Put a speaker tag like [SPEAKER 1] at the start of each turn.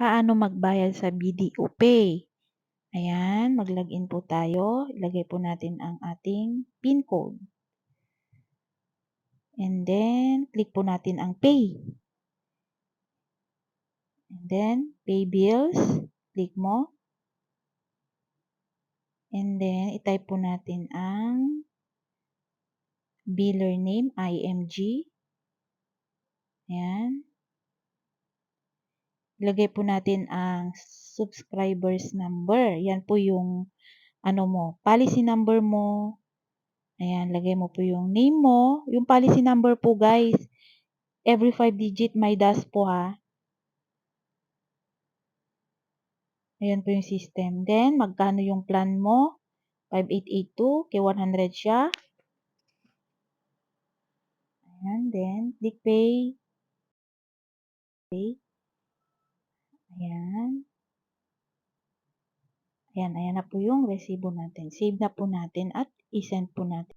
[SPEAKER 1] Paano magbayad sa BDO Pay? Ayan, mag-login po tayo. Ilagay po natin ang ating PIN code. And then, click po natin ang Pay. And then, Pay Bills. Click mo. And then, itype po natin ang biller name, IMG. Ayan. Ilagay po natin ang subscribers number. Yan po yung policy number mo. Ayan, lagay mo po yung name mo. Yung policy number po guys, every 5 digit may dash po ha. Ayan po yung system. Then, magkano yung plan mo? 5882, kay 100 siya. Ayan, then, click pay. Ayan. Ayan na po yung resibo natin. Save na po natin at isend po natin.